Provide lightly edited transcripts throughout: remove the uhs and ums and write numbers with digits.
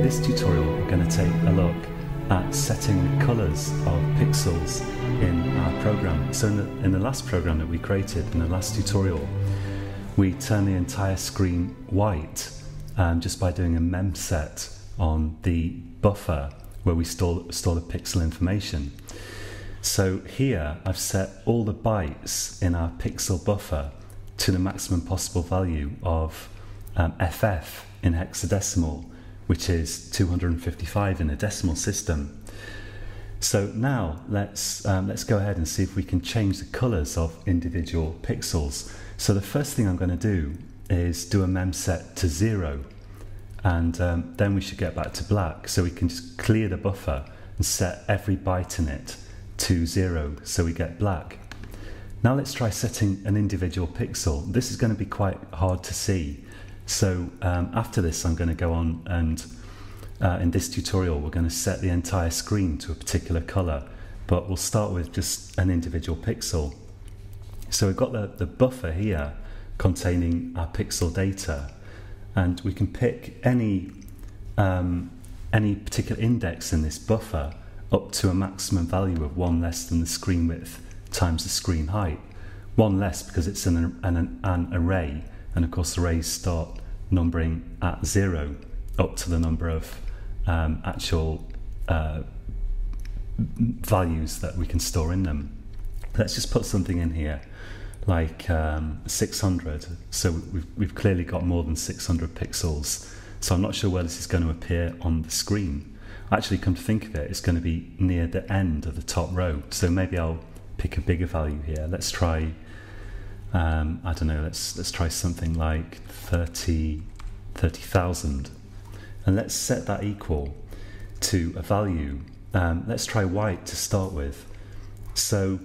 In this tutorial we're going to take a look at setting the colours of pixels in our program. So in the last program that we created, in the last tutorial, we turned the entire screen white just by doing a mem set on the buffer where we store the pixel information. So here I've set all the bytes in our pixel buffer to the maximum possible value of FF in hexadecimal, which is 255 in a decimal system. So now let's go ahead and see if we can change the colours of individual pixels. So the first thing I'm going to do is do a mem set to 0, and then we should get back to black. So we can just clear the buffer and set every byte in it to 0 so we get black. Now let's try setting an individual pixel. This is going to be quite hard to see. So after this I'm going to go on and in this tutorial we're going to set the entire screen to a particular colour, but we'll start with just an individual pixel. So we've got the buffer here containing our pixel data, and we can pick any particular index in this buffer up to a maximum value of 1 less than the screen width times the screen height. 1 less because it's an array, and of course arrays start numbering at 0 up to the number of actual values that we can store in them. Let's just put something in here like 600. So we've clearly got more than 600 pixels, so I'm not sure where this is going to appear on the screen. Actually, come to think of it, it's going to be near the end of the top row, so maybe I'll pick a bigger value here. Let's try I don't know, let's try something like 30,000, and let's set that equal to a value. Let's try white to start with. So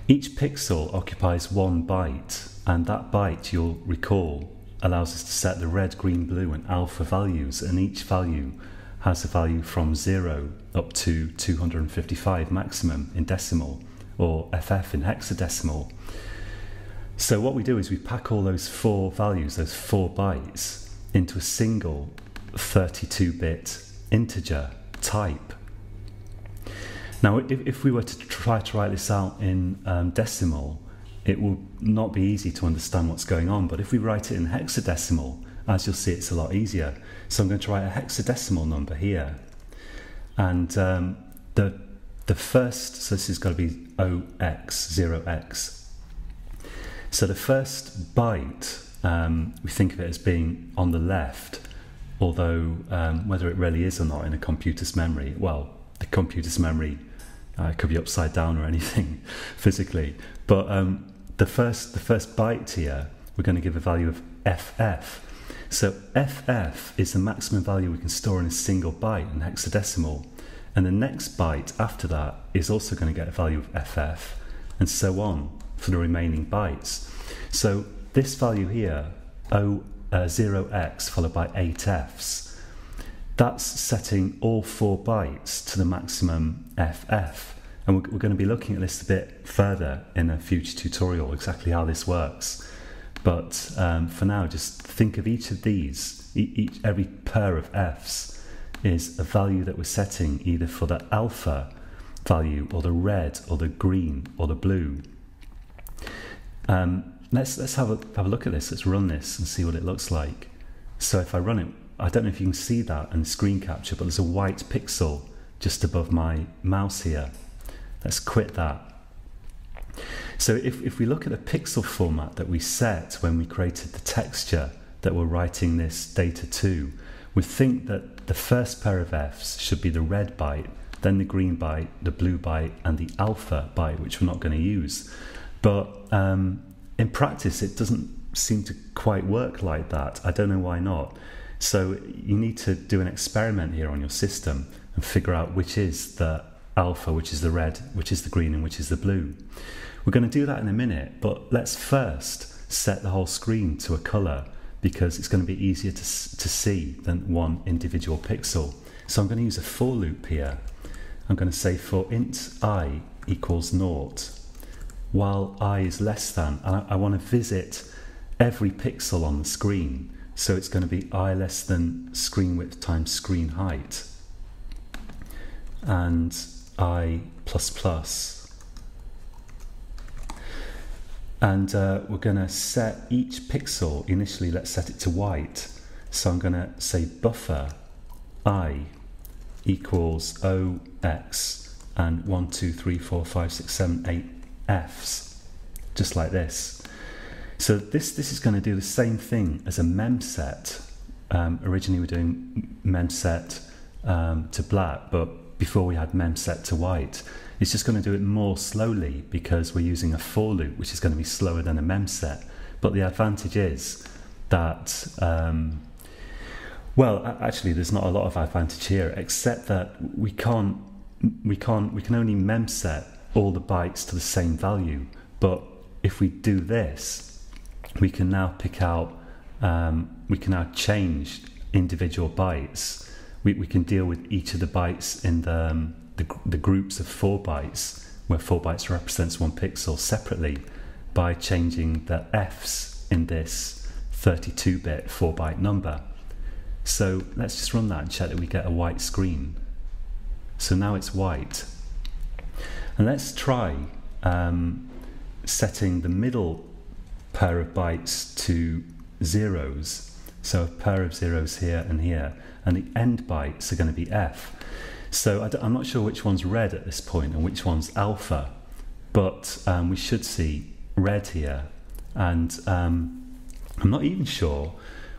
each pixel occupies 1 byte, and that byte, you'll recall, allows us to set the red, green, blue and alpha values, and each value has a value from 0 up to 255 maximum in decimal, or FF in hexadecimal. So what we do is we pack all those 4 values, those 4 bytes, into a single 32-bit integer type. Now if we were to try to write this out in decimal, it will not be easy to understand what's going on, but if we write it in hexadecimal, as you'll see, it's a lot easier. So I'm going to write a hexadecimal number here, and the first, so this is going to be 0x. So the first byte, we think of it as being on the left, although whether it really is or not in a computer's memory, well, the computer's memory could be upside down or anything physically, but the first byte here, we're going to give a value of FF. So FF is the maximum value we can store in a single byte in hexadecimal, and the next byte after that is also going to get a value of FF, and so on for the remaining bytes. So this value here, 0x followed by 8 Fs, that's setting all 4 bytes to the maximum FF, and we're going to be looking at this a bit further in a future tutorial, exactly how this works. But for now, just think of each of these, every pair of Fs is a value that we're setting either for the alpha value, or the red, or the green, or the blue. Let's have a look at this. Let's run this and see what it looks like. So if I run it, I don't know if you can see that in the screen capture, but there's a white pixel just above my mouse here. Let's quit that. So if we look at the pixel format that we set when we created the texture that we're writing this data to, we think that the first pair of Fs should be the red byte, then the green byte, the blue byte, and the alpha byte, which we're not going to use. But in practice, it doesn't seem to quite work like that. I don't know why not. So you need to do an experiment here on your system and figure out which is the alpha, which is the red, which is the green, and which is the blue. We're going to do that in a minute, but let's first set the whole screen to a colour, because it's going to be easier to see than one individual pixel. So I'm going to use a for loop here. I'm going to say for int I equals 0, while I is less than, and I want to visit every pixel on the screen So it's going to be I less than screen width times screen height, and I plus plus. And we're going to set each pixel, initially let's set it to white. So I'm going to say buffer I equals OX and 1, 2, 3, 4, 5, 6, 7, 8 Fs, just like this. So this is going to do the same thing as a mem set. Originally we're doing mem set to black, but before we had mem set to white. It's just going to do it more slowly because we're using a for loop, which is going to be slower than a mem set. But the advantage is that, well, actually there's not a lot of advantage here, except that we can only mem set all the bytes to the same value. But if we do this, we can now pick out, we can now change individual bytes. We can deal with each of the bytes in the groups of 4 bytes, where 4 bytes represents 1 pixel, separately by changing the Fs in this 32-bit 4-byte number. So let's just run that and check that we get a white screen. So now it's white. And let's try setting the middle pair of bytes to zeros. So a pair of zeros here and here, and the end bytes are going to be F. So I'm not sure which one's red at this point and which one's alpha, but we should see red here. And I'm not even sure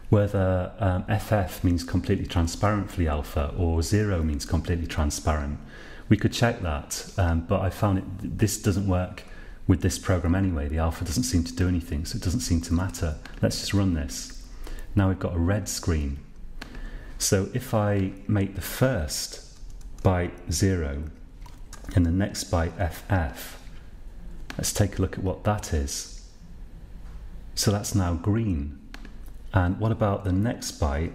whether FF means completely transparent for the alpha or 0 means completely transparent. We could check that, but I found this doesn't work with this program anyway. The alpha doesn't seem to do anything, so it doesn't seem to matter. Let's just run this. Now we've got a red screen. So if I make the first byte 0 and the next byte FF, let's take a look at what that is. So that's now green. And what about the next byte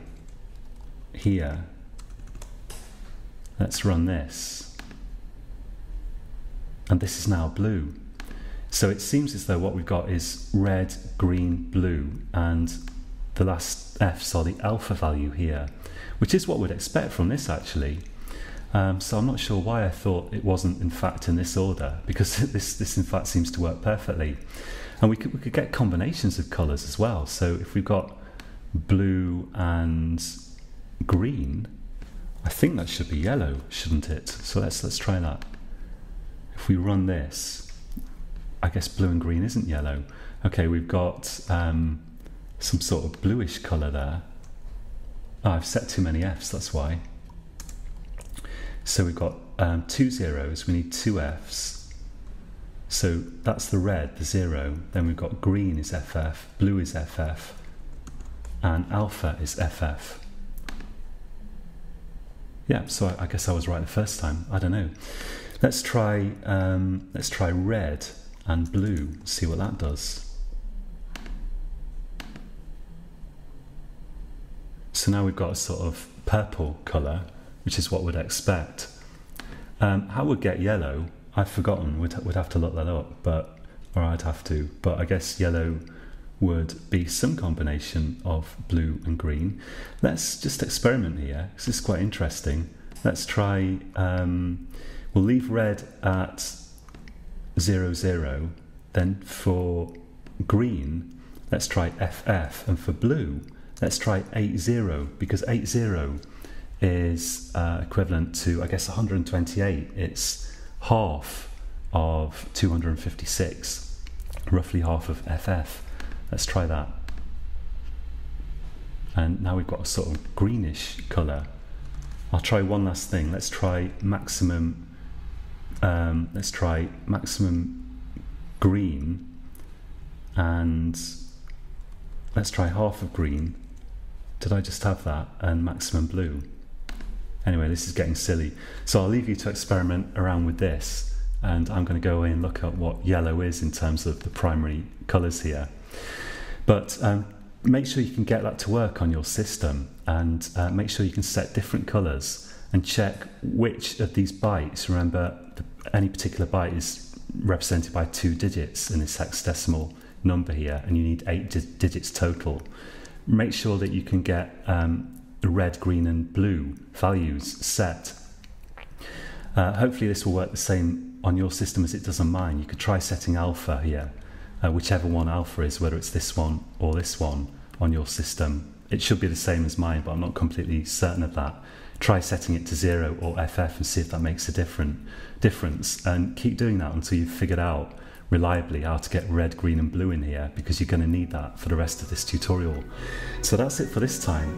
here? Let's run this. And this is now blue. So it seems as though what we've got is red, green, blue, and the last F's are the alpha value here, which is what we'd expect from this actually. So I'm not sure why I thought it wasn't in fact in this order, because this in fact seems to work perfectly. And we could get combinations of colours as well. So if we've got blue and green, I think that should be yellow, shouldn't it? So let's try that. If we run this, I guess blue and green isn't yellow. Okay, we've got some sort of bluish colour there. Oh, I've set too many Fs, that's why. So we've got 2 zeros, we need 2 Fs. So that's the red, the 0. Then we've got green is FF, blue is FF, and alpha is FF. Yeah, so I guess I was right the first time. I don't know. Let's try red and blue, see what that does. So now we've got a sort of purple colour, which is what we'd expect. How we'd get yellow, I've forgotten, we'd have to look that up, or I'd have to, but I guess yellow would be some combination of blue and green. Let's just experiment here, because this is quite interesting. Let's try, we'll leave red at 0, 0, then for green, let's try FF, and for blue, let's try 8, 0, because 8, 0 is equivalent to, I guess, 128. It's half of 256, roughly half of FF. Let's try that. And now we've got a sort of greenish colour. I'll try one last thing. Let's try maximum green, and let's try half of green. Did I just have that? And maximum blue. Anyway, this is getting silly. So I'll leave you to experiment around with this, and I'm going to go away and look at what yellow is in terms of the primary colours here. But make sure you can get that to work on your system, and make sure you can set different colours and check which of these bytes. Remember, any particular byte is represented by 2 digits in this hexadecimal number here, and you need 8 digits total. make sure that you can get the red, green and blue values set. Hopefully this will work the same on your system as it does on mine. You could try setting alpha here, whichever one alpha is, whether it's this one or this one on your system. It should be the same as mine, but I'm not completely certain of that. Try setting it to 0 or FF and see if that makes a difference, and keep doing that until you've figured out reliably how to get red, green and blue in here, because you're going to need that for the rest of this tutorial. So that's it for this time.